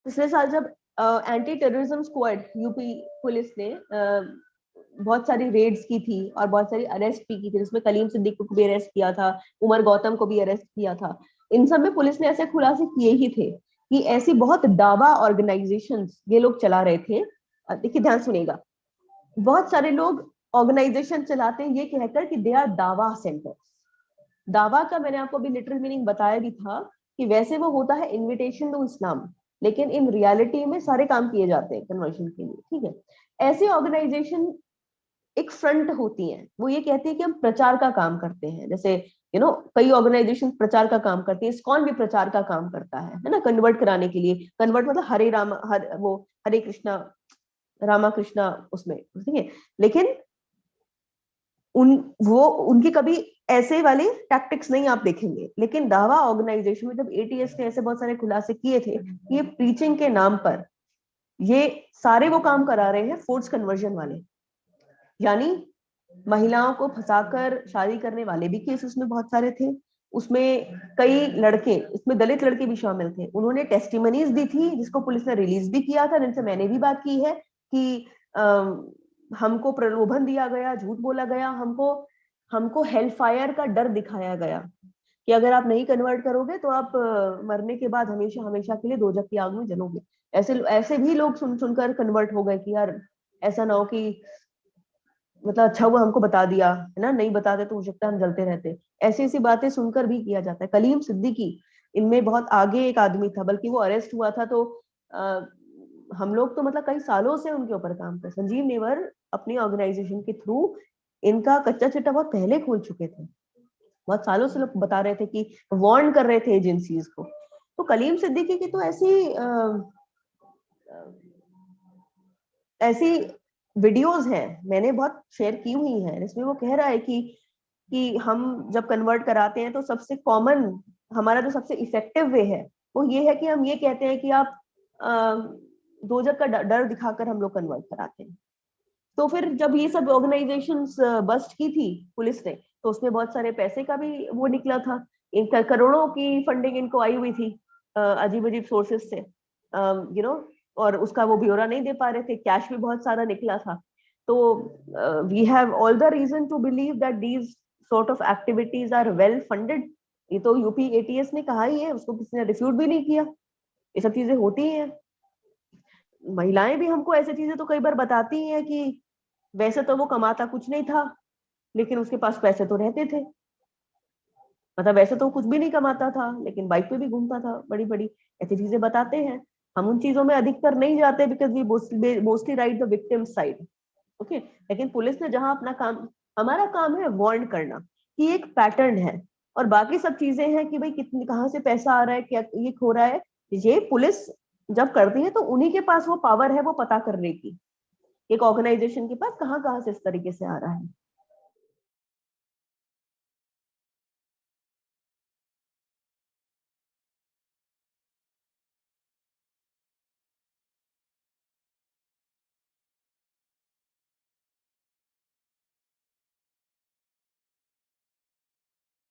पिछले साल जब anti terrorism squad UP police ने बहुत सारी रेड्स की थी और बहुत सारी अरेस्ट भी की थी, जिसमें कलीम सिद्दीकी को भी अरेस्ट किया था, उमर गौतम को भी अरेस्ट किया था। इन सब में पुलिस ने ऐसे खुलासे किए ही थे कि ऐसी बहुत दावा ऑर्गेनाइजेशंस ये लोग चला रहे थे। देखिए ध्यान सुनिएगा, बहुत सारे लोग ऑर्गेनाइजेशन चलाते हैं ये कहकर कि दे आर दावा सेंटर्स। दावा का मैंने आपको अभी लिटरल मीनिंग बताया भी था कि वैसे वो होता है इनविटेशन टू इस्लाम, लेकिन इन रियलिटी में सारे काम किए जाते हैं कन्वर्शन के लिए, ठीक है। ऐसे ऑर्गेनाइजेशन एक फ्रंट होती हैं, वो ये कहती है कि हम प्रचार का काम करते हैं, जैसे कई ऑर्गेनाइजेशन प्रचार का काम करती है, इस्कॉन भी प्रचार का काम करता है ना, कन्वर्ट कराने के लिए। कन्वर्ट मतलब हरे राम वो हरे कृष्णा रामा कृष्णा उसमें, ठीक है। लेकिन उनकी कभी ऐसे वाले टैक्टिक्स नहीं आप देखेंगे। लेकिन दावा ऑर्गेनाइजेशन में जब एटीएस ने ऐसे बहुत सारे खुलासे किए थे कि ये प्रीचिंग के नाम पर ये सारे वो काम करा रहे हैं फोर्स कन्वर्जन वाले, यानी महिलाओं को फंसाकर शादी करने वाले भी केस उसमें बहुत सारे थे। उसमें कई लड़के, इसमें दलित लड़के भी शामिल थे, उन्होंने टेस्टिमनीज दी थी जिसको पुलिस ने रिलीज भी किया था, जिनसे मैंने भी बात की है कि हमको प्रलोभन दिया गया, झूठ बोला गया, हमको हमको हेलफायर का डर दिखाया गया कि अगर आप नहीं कन्वर्ट करोगे तो आप मरने के बाद हमेशा हमेशा के लिए दोजख की आग में जलोगे। ऐसे ऐसे भी लोग सुनकर कन्वर्ट हो गए कि यार ऐसा ना हो कि मतलब अच्छा हुआ हमको बता दिया है ना, नहीं बताते तो हो सकता है हम जलते रहते। ऐसी ऐसी बातें सुनकर भी किया जाता है। कलीम सिद्दीकी इनमें बहुत आगे एक आदमी था, बल्कि वो अरेस्ट हुआ था तो आ, हम लोग तो मतलब कई सालों से उनके ऊपर काम कर, संजीव नेवर अपनी ऑर्गेनाइजेशन के थ्रू इनका कच्चा चिट्टा बहुत पहले खोल चुके थे। बहुत सालों से लोग बता रहे थे कि वार्न कर रहे थे एजेंसीज को। तो कलीम सिद्दीकी की तो ऐसी वीडियोस हैं, मैंने बहुत शेयर की हुई हैं, इसमें वो कह रहा है कि हम जब कन्वर्ट कराते हैं तो सबसे कॉमन, हमारा जो सबसे इफेक्टिव वे है वो ये है कि हम ये कहते हैं कि आप दोजख का डर दिखाकर हम लोग कन्वर्ट कराते हैं। तो फिर जब ये सब ऑर्गेनाइजेशंस बस्ट की थी पुलिस ने, तो उसमें बहुत सारे पैसे का भी वो निकला था। करोड़ों की फंडिंग इनको आई हुई थी अजीब अजीब सोर्सेस से, और उसका वो ब्यौरा नहीं दे पा रहे थे, कैश भी बहुत सारा निकला था। तो we have all the reason to believe that these sort of activities are well funded. ये तो यूपी एटीएस ने कहा ही है, उसको किसी ने रिफ्यूट भी नहीं किया। ये सब चीजें होती हैं। महिलाएं भी हमको ऐसी चीजें तो कई बार बताती हैं कि वैसे तो वो कमाता कुछ नहीं था, लेकिन उसके पास पैसे तो रहते थे। मतलब वैसे तो कुछ भी नहीं कमाता था, लेकिन बाइक पे भी घूमता था, बड़ी बड़ी ऐसी चीजें बताते हैं। हम उन चीजों में अधिकतर नहीं जाते because we mostly write the victim side. Okay, लेकिन पुलिस ने जहां अपना काम, हमारा काम है वार्न करना कि एक पैटर्न है, और बाकी सब चीजें हैं कि भाई कितनी कहाँ से पैसा आ रहा है, क्या ये खो रहा है, ये पुलिस जब करती है तो उन्हीं के पास वो पावर है वो पता करने की, एक ऑर्गेनाइजेशन के पास कहाँ कहाँ से इस तरीके से आ रहा है।